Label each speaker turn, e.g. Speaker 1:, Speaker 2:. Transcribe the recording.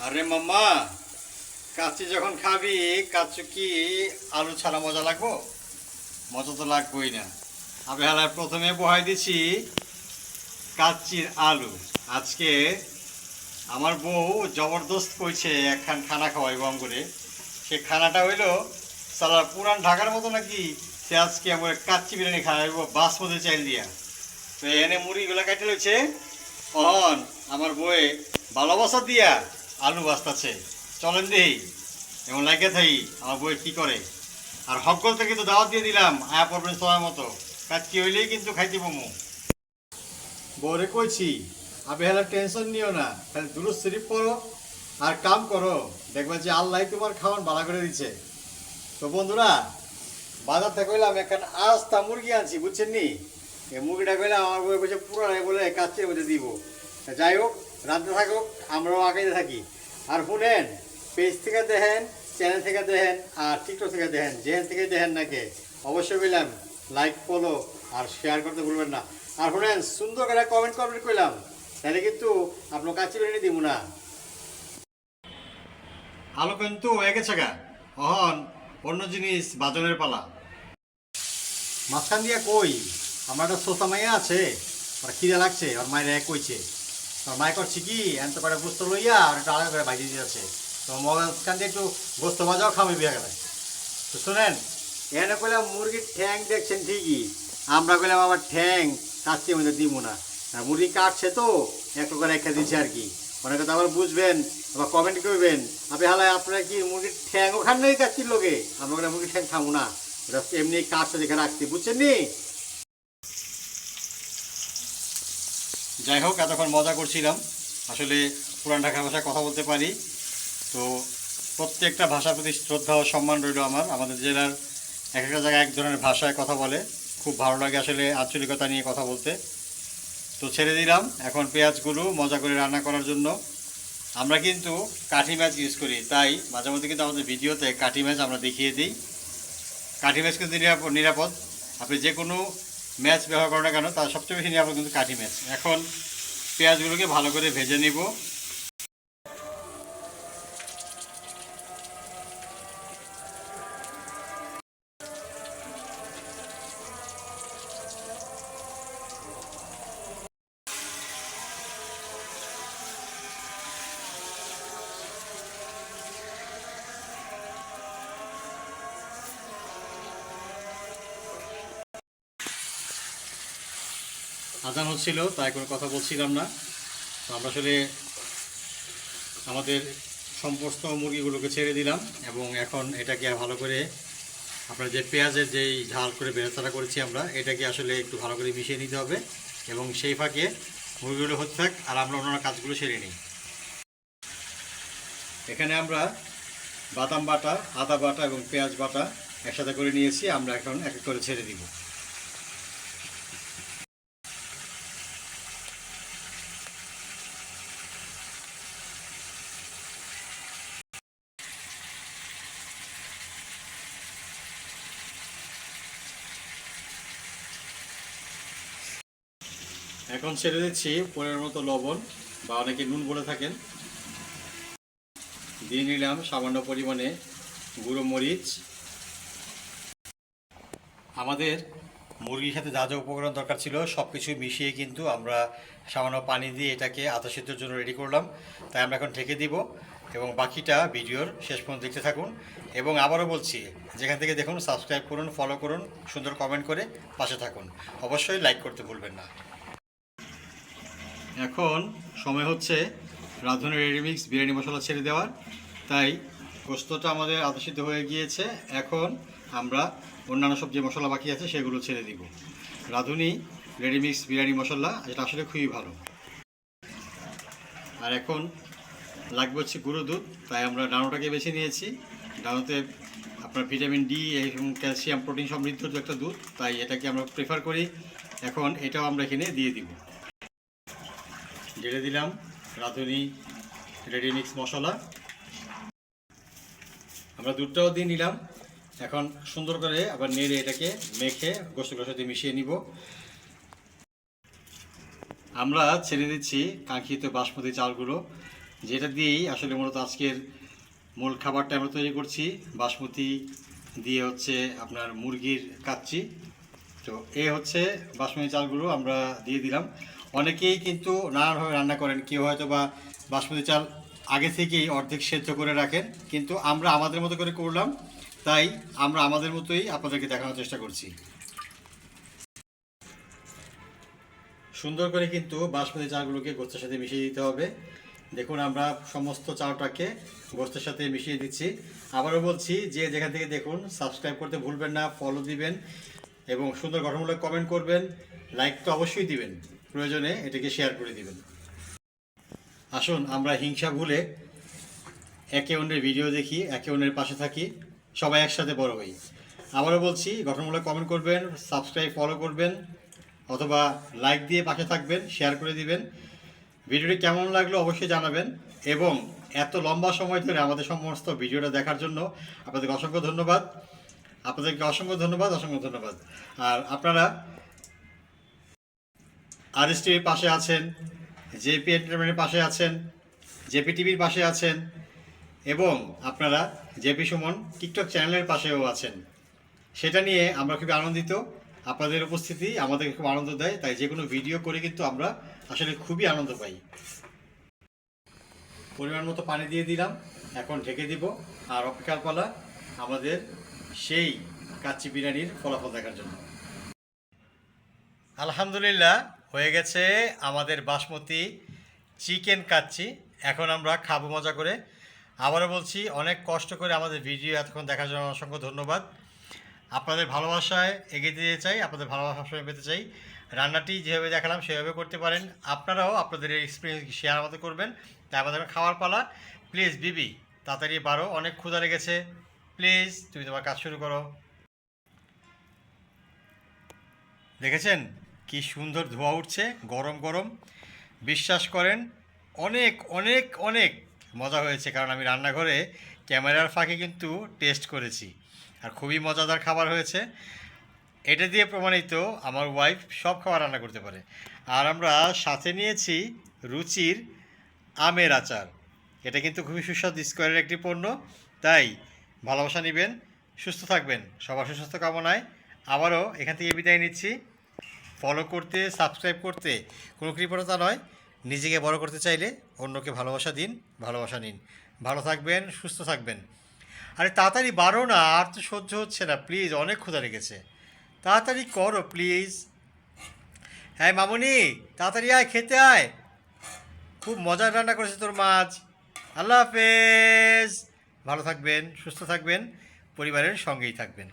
Speaker 1: আরে মাম্মা, কাচ্চি যখন খাবি, কাচ্চু কি আলু ছাড়া মজা লাগবো? মজা তো লাগবোই না। আমি হালায় প্রথমে বহাই দিছি কাচ্চির আলু। আজকে আমার বউ জবরদস্ত কইছে একখান খানা খাওয়াইব আম করে। সে খানাটা হইলো সালা পুরান ঢাকার মতো নাকি। সে আজকে আমার কাচ্চি বিরিয়ানি খাওয়াইব বাসমতি চাইল দিয়া। তো এনে মুড়িগুলা কাটে লইছে। অহন আমার বউয়ে ভালোবাসা দিয়া আলু বাস্তাছে। চলেন দেই এমন লাগে থাই আমার বউয়ে কি করে। আর হকল থেকে তো দাওয়াত দিয়ে দিলাম, আয়া পড়বেন সময় মতো। কাচ্চি হইলেই কিন্তু খাইতে বমু। বউরে কইছি আপনি হেলা টেনশন নিও না, খালি দুরুদ শরীফ পড়ো আর কাম করো, দেখবা যে আল্লাহ তোমার খাওয়ান ভালো করে দিচ্ছে। তো বন্ধুরা, বাজার থেকে কইলাম এখন আস্তা মুরগি আনছি, বুঝছেন নি? এই মুরগিটা কইলাম আমার বই বসে পুরানায় বলে কাচ্চির মধ্যে দিব। যাই হোক, রাঁধতে থাকুক, আমরাও আগাইতে থাকি। আর শুনেন, পেজ থেকে দেখেন, চ্যানেল থেকে দেখেন, আর টিকটক থেকে দেখেন, যেখান থেকে দেখেন নাকি অবশ্যই কইলাম লাইক, ফলো আর শেয়ার করতে ভুলবেন না। আর শুনেন, সুন্দর করে কমেন্ট করবেন কইলাম, তাহলে কিন্তু আপনার কাচ্চি বিরিয়ানি দিব না। আলু কিন্তু হয়ে গেছে গা, অহন অন্য জিনিস বাজনের পালা। মাঝখান দিয়া কই আমার একটা সোসা মাইয়া আছে, ওর খিদে লাগছে, ওর মায়ের এক কইছে। তোর মায় করছি কি এত করে গোস্ত লইয়া আর একটু আলাদা করে ভাজি দিয়েছে। তো মাঝখান দিয়ে একটু গোস্ত ভাজাও খাওয়াই বিয়া গেলে। তো শোনেন, এখানে কইলাম মুরগির ঠ্যাং দেখছেন ঠিকই, আমরা কইলাম আবার ঠ্যাং কাচ্চির মধ্যে দিব না। আর মুরগি কাটছে তো একটু করে রেখে দিচ্ছে আর কি। অনেকে তো আবার বুঝবেন, আবার কমেন্ট করবেন আপনি হালায় আপনারা কি মুরগির ঠ্যাংও খান নাই কাচ্চির লোকে। আমরা কইলাম মুরগির ঠ্যাং খাবো না, এটা এমনি কাটছে দেখে রাখছি, বুঝছেন নি? যাই হোক, এতক্ষণ মজা করছিলাম। আসলে পুরান ঢাকার ভাষায় কথা বলতে পারি। তো প্রত্যেকটা ভাষার প্রতি শ্রদ্ধা ও সম্মান রইল আমার। আমাদের জেলার এক একটা জায়গায় এক ধরনের ভাষায় কথা বলে, খুব ভালো লাগে আসলে আঞ্চলিকতা নিয়ে কথা বলতে। তো ছেড়ে দিলাম এখন পেঁয়াজগুলো মজা করে রান্না করার জন্য। আমরা কিন্তু কাঠি মাছ ইউজ করি, তাই মাঝে মধ্যে কিন্তু আমাদের ভিডিওতে কাঠি মাছ আমরা দেখিয়ে দিই। কাঠি মাছ কিন্তু নিরাপদ। আপনি যে কোনো ম্যাচ ব্যবহার করেন না কেন, তার সবচেয়ে বেশি নিরাপদ কিন্তু কাঠি মাছ। এখন পেঁয়াজগুলোকে ভালো করে ভেজে নিব। আজান হচ্ছিল, তাই কোনো কথা বলছিলাম না। তো আমরা আসলে আমাদের সমস্ত মুরগিগুলোকে ছেড়ে দিলাম এবং এখন এটাকে ভালো করে আপনার যে পেঁয়াজের যেই ঝাল করে বেরেস্তাটা করেছি আমরা, এটাকে আসলে একটু ভালো করে মিশিয়ে নিতে হবে এবং সেই ফাঁকে মুরগিগুলো হতে থাক আর আমরা অন্যান্য কাজগুলো সেরে নিই। এখানে আমরা বাদাম বাটা, আদা বাটা এবং পেঁয়াজ বাটা একসাথে করে নিয়েছি। আমরা এখন এক এক করে ছেড়ে দিব। এখন ছেড়ে দিচ্ছি পরিমাণ মতো লবণ, বা অনেকে নুন বলে থাকেন। দিয়ে নিলাম সামান্য পরিমাণে গুঁড়ো মরিচ। আমাদের মুরগির সাথে যা যা উপকরণ দরকার ছিল সব কিছু মিশিয়ে কিন্তু আমরা সামান্য পানি দিয়ে এটাকে আধা সিদ্ধর জন্য রেডি করলাম। তাই আমরা এখন ঢেকে দিব এবং বাকিটা ভিডিওর শেষ পর্যন্ত দেখতে থাকুন। এবং আবারও বলছি, যেখান থেকে দেখুন সাবস্ক্রাইব করুন, ফলো করুন, সুন্দর কমেন্ট করে পাশে থাকুন, অবশ্যই লাইক করতে ভুলবেন না। এখন সময় হচ্ছে রাঁধুনি রেডিমিক্স বিরিয়ানি মশলা ছেড়ে দেওয়ার। তাই গোস্তটা আমাদের আধা সিদ্ধ হয়ে গিয়েছে। এখন আমরা অন্যান্য সব যে মশলা বাকি আছে সেগুলো ছেড়ে দিব। রাঁধুনি রেডিমিক্স বিরিয়ানি মশলা, যেটা আসলে খুবই ভালো। আর এখন লাগবে হচ্ছে গুঁড়ো দুধ, তাই আমরা ডানোটাকে বেছে নিয়েছি। ডানোতে আপনার ভিটামিন ডি এবং ক্যালসিয়াম, প্রোটিন সমৃদ্ধ একটা দুধ, তাই এটাকে আমরা প্রেফার করি। এখন এটাও আমরা এখানে দিয়ে দিব। ঢেলে দিলাম রাঁধুনি রেডিমিক্স মশলা। আমরা দুধটাও দিয়ে নিলাম। এখন সুন্দর করে আবার নেড়ে এটাকে মেখে গোস্তগুলোর সাথে মিশিয়ে নিব। আমরা ছেড়ে দিচ্ছি কাঙ্ক্ষিত বাসমতি চালগুলো। যেটা দিয়েই আসলে মূলত আজকের মূল খাবারটা আমরা তৈরি করছি। বাসমতি দিয়ে হচ্ছে আপনার মুরগির কাচ্চি। তো এ হচ্ছে বাসমতি চালগুলো আমরা দিয়ে দিলাম। অনেকেই কিন্তু নানানভাবে রান্না করেন, কেউ হয়তো বা বাসমতি চাল আগে থেকেই অর্ধেক সেদ্ধ করে রাখেন, কিন্তু আমরা আমাদের মতো করে করলাম, তাই আমরা আমাদের মতোই আপনাদেরকে দেখানোর চেষ্টা করছি। সুন্দর করে কিন্তু বাসমতি চালগুলোকে গোস্তের সাথে মিশিয়ে দিতে হবে। দেখুন আমরা সমস্ত চালটাকে গোস্তের সাথে মিশিয়ে দিচ্ছি। আবারও বলছি, যে যেখান থেকে দেখুন সাবস্ক্রাইব করতে ভুলবেন না, ফলো দিবেন এবং সুন্দর গঠনমূলক কমেন্ট করবেন, লাইক তো অবশ্যই দিবেন, প্রয়োজনে এটাকে শেয়ার করে দিবেন। আসুন আমরা হিংসা ভুলে একে অন্যের ভিডিও দেখি, একে অন্যের পাশে থাকি, সবাই একসাথে বড় হই। আবারও বলছি, গঠনমূলক কমেন্ট করবেন, সাবস্ক্রাইব ফলো করবেন, অথবা লাইক দিয়ে পাশে থাকবেন, শেয়ার করে দিবেন। ভিডিওটি কেমন লাগলো অবশ্যই জানাবেন, এবং এত লম্বা সময় ধরে আমাদের সমস্ত ভিডিওটা দেখার জন্য আপনাদেরকে অসংখ্য ধন্যবাদ। অসংখ্য ধন্যবাদ। আর আপনারা আরএস টিভির পাশে আছেন, জেপি এন্টারটেনমেন্টের পাশে আছেন, জেপি টিভির পাশে আছেন, এবং আপনারা জেপি সুমন টিকটক চ্যানেলের পাশেও আছেন। সেটা নিয়ে আমরা খুবই আনন্দিত। আপনাদের উপস্থিতি আমাদেরকে খুব আনন্দ দেয়, তাই যে কোনো ভিডিও করে কিন্তু আমরা আসলে খুবই আনন্দ পাই। পরিমাণ মতো পানি দিয়ে দিলাম, এখন ঢেকে দিব, আর অপেক্ষার পালা আমাদের সেই কাচ্চি বিরিয়ানির ফলাফল দেখার জন্য। আলহামদুলিল্লাহ, হয়ে গেছে আমাদের বাসমতি চিকেন কাচ্চি। এখন আমরা খাবো মজা করে। আবারও বলছি, অনেক কষ্ট করে আমাদের ভিডিও এতক্ষণ দেখার জন্য অসংখ্য ধন্যবাদ। আপনাদের ভালোবাসায় এগিয়ে দিতে চাই, আপনাদের ভালোবাসা সবসময় পেতে চাই। রান্নাটি যেভাবে দেখালাম সেভাবে করতে পারেন। আপনারাও আপনাদের এই এক্সপিরিয়েন্স শেয়ার আমাদের করবেন। তাই আমাদের খাওয়ার পালা। প্লিজ বিবি, তাড়াতাড়ি বাড়ো, অনেক ক্ষুধা লেগেছে। প্লিজ তুমি তোমার কাজ শুরু করো। দেখেছেন কি সুন্দর ধোঁয়া উঠছে, গরম গরম। বিশ্বাস করেন, অনেক অনেক অনেক মজা হয়েছে, কারণ আমি রান্নাঘরে ক্যামেরার ফাঁকে কিন্তু টেস্ট করেছি, আর খুবই মজাদার খাবার হয়েছে। এটা দিয়ে প্রমাণিত আমার ওয়াইফ সব খাবার রান্না করতে পারে। আর আমরা সাথে নিয়েছি রুচির আমের আচার। এটা কিন্তু খুবই সুস্বাদু স্কোয়ারের একটি পণ্য। তাই ভালোবাসা নেবেন, সুস্থ থাকবেন, সবার সুস্বাস্থ্য কামনায় আবারও এখান থেকে বিদায় নিচ্ছি। ফলো করতে, সাবস্ক্রাইব করতে কোনো কৃপণতা নয়। নিজেকে বড় করতে চাইলে অন্যকে ভালোবাসা দিন, ভালোবাসা নিন। ভালো থাকবেন, সুস্থ থাকবেন। আরে তাড়াতাড়ি বাড়ো না, আর তো সহ্য হচ্ছে না, প্লিজ, অনেক ক্ষুধা লেগেছে। তাড়াতাড়ি করো প্লিজ। হ্যাঁ মামুনি, তাড়াতাড়ি আয়, খেতে আয়। খুব মজার রান্না করেছে তোর মাছ। আল্লাহ হাফেজ। ভালো থাকবেন, সুস্থ থাকবেন, পরিবারের সঙ্গেই থাকবেন।